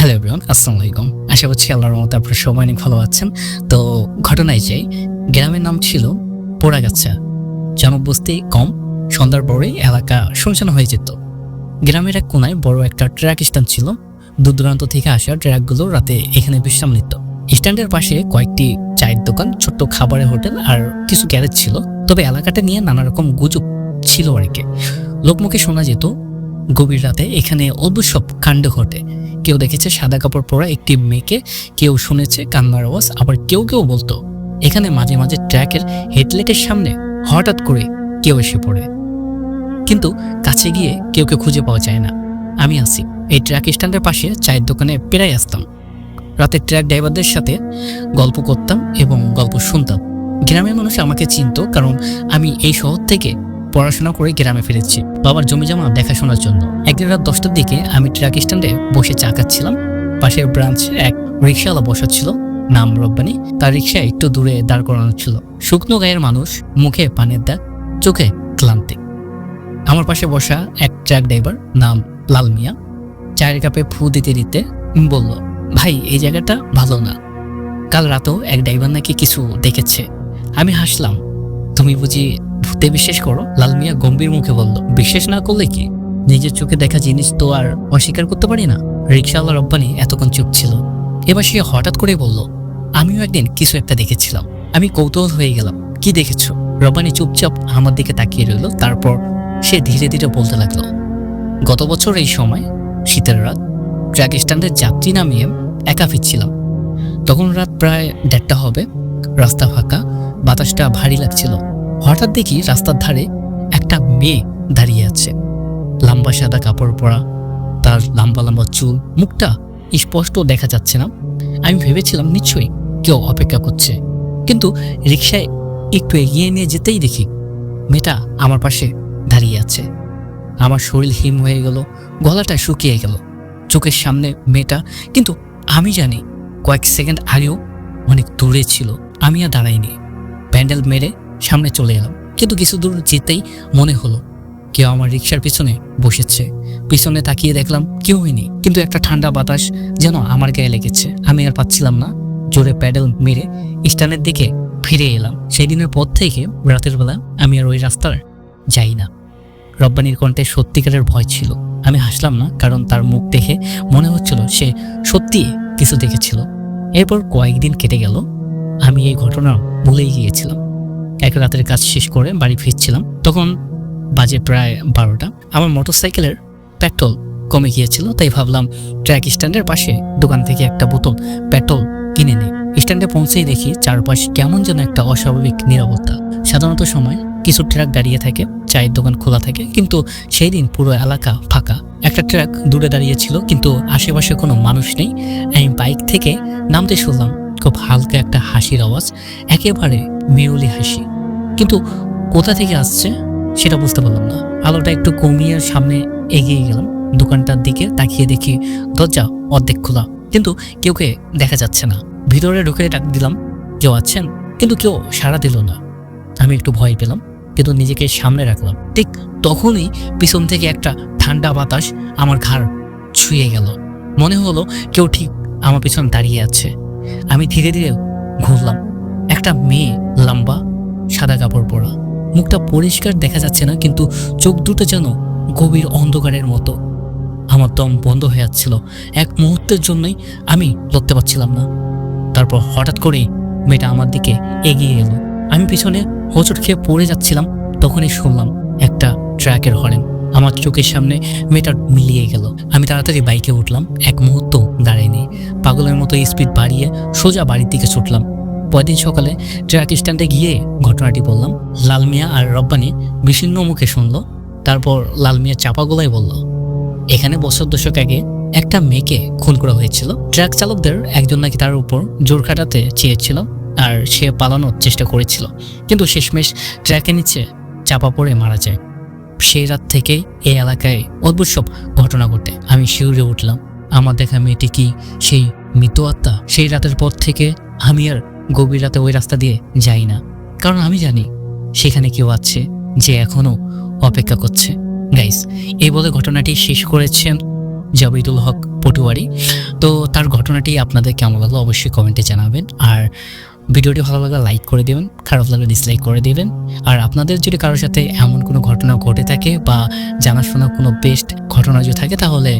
Hello everyone, আসসালামু আলাইকুম। আশা করছি আল্লাহর রহমতে আপনারা সবাই অনেক ভালো আছেন। তো ঘটনায় যাই, গ্রামের নাম ছিল পোড়াগাছা। জনবসতি কম, সন্ধ্যার পরে এলাকা শুনশান হয়ে যেত। গ্রামের এক কোনায় বড় একটা ট্রাক স্ট্যান্ড ছিল। দূর দূরান্ত থেকে আসা ট্রাকগুলো রাতে এখানে বিশ্রাম নিত। স্ট্যান্ডের পাশে কয়েকটি চায়ের দোকান, ছোট্ট খাবারের হোটেল আর কিছু গ্যারেজ ছিল। তবে এলাকাটা নিয়ে নানা রকম গুজব ছিল অনেকে। লোকমুখে শোনা যেত গভীর রাতে এখানে অদ্ভুত সব কাণ্ড ঘটে। কেউ দেখেছে সাদা কাপড় পরা একটি মেয়েকে, কেউ শুনেছে কান্নার আওয়াজ, আবার কেউ কেউ বলতো এখানে মাঝে মাঝে ট্র্যাকের হেডলাইটের সামনে হঠাৎ করে কেউ এসে পড়ে, কিন্তু কাছে গিয়ে কেউ খুঁজে পাওয়া যায় না। আমি আছি এই ট্র্যাক স্ট্যান্ডের পাশে চায়ের দোকানে প্রায় আসতাম। রাতে ট্র্যাক ড্রাইভারদের সাথে গল্প করতাম এবং গল্প শুনতাম। গ্রামের মানুষ আমাকে চিনত, কারণ আমি এই শহর থেকে পড়াশোনা করে গ্রামে ফিরেছি বাবার জমি জমা দেখাশোনার জন্য। একদিন রাত 10টার দিকে আমি ট্রাক স্ট্যান্ডে বসে চা খাচ্ছিলাম। পাশের ব্রাঞ্চে এক রিক্সাওয়ালা বসা ছিল, নাম রব্বানি। তার রিক্সা একটু দূরে দাঁড় করানো ছিল। শুকনো গায়ের মানুষ, মুখে পানের দাগ, চোখে ক্লান্তি। আমার পাশে বসা এক ট্রাক ড্রাইভার, নাম লাল মিয়া, চায়ের কাপে ফু দিতে দিতে বলল, ভাই এই জায়গাটা ভালো না, কাল রাতেও এক ড্রাইভার নাকি কিছু দেখেছে। আমি হাসলাম, তুমি বুঝি ভূতে বিশ্বাস করো? লাল মিয়া গম্ভীর মুখে বলল, বিশ্বাস না করলে কি, নিজের চোখে দেখা জিনিস তো আর অস্বীকার করতে পারি না। রিক্সাওয়ালা রব্বানি এতক্ষণ চুপ ছিল। এবার সে হঠাৎ করে বলল, আমিও একদিন কিছু একটা দেখেছিলাম। আমি কৌতূহল হয়ে গেলাম, কি দেখেছো? রব্বানি চুপচাপ আমার দিকে তাকিয়ে রইল। তারপর সে ধীরে ধীরে বলতে লাগলো, গত বছর এই সময় শীতের রাত ট্রাক স্ট্যান্ডের যাত্রী নামিয়ে একা ফিরছিলাম। তখন রাত প্রায় 1:30 হবে। রাস্তা ফাঁকা, বাতাসটা ভারী লাগছিল। হঠাৎ দেখি রাস্তার ধারে একটা মেয়ে দাঁড়িয়ে আছে, লম্বা সাদা কাপড় পরা, তার লম্বা লম্বা চুল, মুখটা স্পষ্ট দেখা যাচ্ছে না। আমি ভেবেছিলাম নিশ্চয়ই কেউ অপেক্ষা করছে, কিন্তু রিকশায় একটু এগিয়ে নিয়ে যেতেই দেখি মেয়েটা আমার পাশে দাঁড়িয়ে আছে। আমার শরীর হিম হয়ে গেল, গলাটা শুকিয়ে গেল। চোখের সামনে মেয়েটা, কিন্তু আমি জানি কয়েক সেকেন্ড আগেও অনেক দূরে ছিল। আমি আর দাঁড়াইনি, প্যান্ডেল মেরে সামনে চলে এলাম। কিন্তু কিছু দূর যেতেই মনে হলো কেউ আমার রিক্সার পিছনে বসেছে। পিছনে তাকিয়ে দেখলাম কেউ হয়নি, কিন্তু একটা ঠান্ডা বাতাস যেন আমার গায়ে লেগেছে। আমি আর পাচ্ছিলাম না, জোরে প্যাডেল মেরে স্ট্যান্ডের দিকে ফিরে এলাম। সেই দিনের পর থেকে রাতের বেলা আমি আর ওই রাস্তার যাই না। রব্বানির কণ্ঠে সত্যিকারের ভয় ছিল। আমি হাসলাম না, কারণ তার মুখ দেখে মনে হচ্ছিল সে সত্যি কিছু দেখেছিল। এরপর কয়েকদিন কেটে গেল, আমি এই ঘটনা ভুলেই গিয়েছিলাম। এক রাতের কাজ শেষ করে বাড়ি ফিরছিলাম, তখন বাজে প্রায় 12টা। আমার মোটরসাইকেলের পেট্রোল কমে গিয়েছিল, তাই ভাবলাম ট্রাক স্ট্যান্ডের পাশে দোকান থেকে একটা বোতল পেট্রোল কিনে নিই। স্ট্যান্ডে পৌঁছেই দেখি চারপাশ কেমন যেন একটা অস্বাভাবিক নীরবতা। সাধারণত সময় কিছু ট্রাক দাঁড়িয়ে থাকে, চায়ের দোকান খোলা থাকে, কিন্তু সেই দিন পুরো এলাকা ফাঁকা। একটা ট্রাক দূরে দাঁড়িয়ে ছিল, কিন্তু আশেপাশে কোনো মানুষ নেই। আমি বাইক থেকে নামতে শুনলাম খুব হালকা একটা হাসির আওয়াজ, একেবারে মেরুলি হাসি, কিন্তু কোথা থেকে আসছে সেটা বুঝতে পারলাম না। আলোটা একটু কমিয়ে সামনে এগিয়ে গেলাম। দোকানটার দিকে তাকিয়ে দেখি দরজা অর্ধেক খোলা, কিন্তু কেউকে দেখা যাচ্ছে না। ভিতরে ঢুকে ডাক দিলাম, কেউ আছেন? কিন্তু কেউ সাড়া দিল না। আমি একটু ভয় পেলাম, কিন্তু নিজেকে সামনে রাখলাম। ঠিক তখনই পিছন থেকে একটা ঠান্ডা বাতাস আমার ঘাড় ছুঁয়ে গেল। মনে হলো কেউ ঠিক আমার পিছনে দাঁড়িয়ে আছে। আমি ধীরে ধীরে ঘুরলাম। একটা মেয়ে, লম্বা সাদা কাপড় পরা, মুখটা পরিষ্কার দেখা যাচ্ছে না, কিন্তু চোখ দুটো যেন গভীর অন্ধকারের মতো। আমার দম বন্ধ হয়ে যাচ্ছিল। এক মুহূর্তের জন্যই আমি লড়তে পারছিলাম না। তারপর হঠাৎ করে মেয়েটা আমার দিকে এগিয়ে এলো। আমি পিছনে হোঁচট খেয়ে পড়ে যাচ্ছিলাম, তখনই শুনলাম একটা ট্রাকের হর্ন। আমার চোখের সামনে মেয়েটা মিলিয়ে গেল। আমি তাড়াতাড়ি বাইকে উঠলাম, এক মুহূর্ত দাঁড়াইনি। পাগলের মতো স্পিড বাড়িয়ে সোজা বাড়ির দিকে ছুটলাম। পরদিন সকালে ট্রাক স্ট্যান্ডে গিয়ে ঘটনাটি বললাম। লাল মিয়া আর রব্বানি বিশিন্ন মুখে শুনলো। তারপর লাল মিয়া চাপা গলায় বলল, এখানে বছর 10 আগে একটা মেয়েকে খুন করা হয়েছিল। ট্রাক চালকদের একজন নাকি তার উপর জোর খাটাতে চেয়েছিল, আর সে পালানোর চেষ্টা করেছিল, কিন্তু শেষমেশ ট্রাকের নিচে চাপা পড়ে মারা যায়। সেই রাত থেকেই এই এলাকায় অদ্ভুত সব ঘটনা ঘটে। আমি শিউরে উঠলাম, আমার দেখা মেয়েটি কি সেই মৃত আত্মা? সেই রাতের পর থেকে আমি আর গভীর রাতে ওই রাস্তা দিয়ে যাই না, কারণ আমি জানি সেখানে কেউ আছে যে এখনো অপেক্ষা করছে। গাইস, এই বলে ঘটনাটি শেষ করেছেন জাবেদুল হক পটুয়ারি। তো তার ঘটনাটি আপনাদের কেমন লাগলো অবশ্যই কমেন্টে জানাবেন। আর ভিডিওটি ভালো লাগলে লাইক করে দেবেন, খারাপ লাগলে ডিসলাইক করে দেবেন। আর আপনাদের যদি কারোর সাথে এমন কোনো ঘটনা ঘটে থাকে বা জানাশোনা কোনো বেস্ট ঘটনা যদি থাকে তাহলে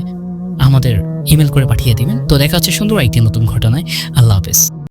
আমাদের ইমেল করে পাঠিয়ে দিবেন। তো দেখা হচ্ছে সুন্দর একটি নতুন ঘটনায়। আল্লাহ হাফেজ।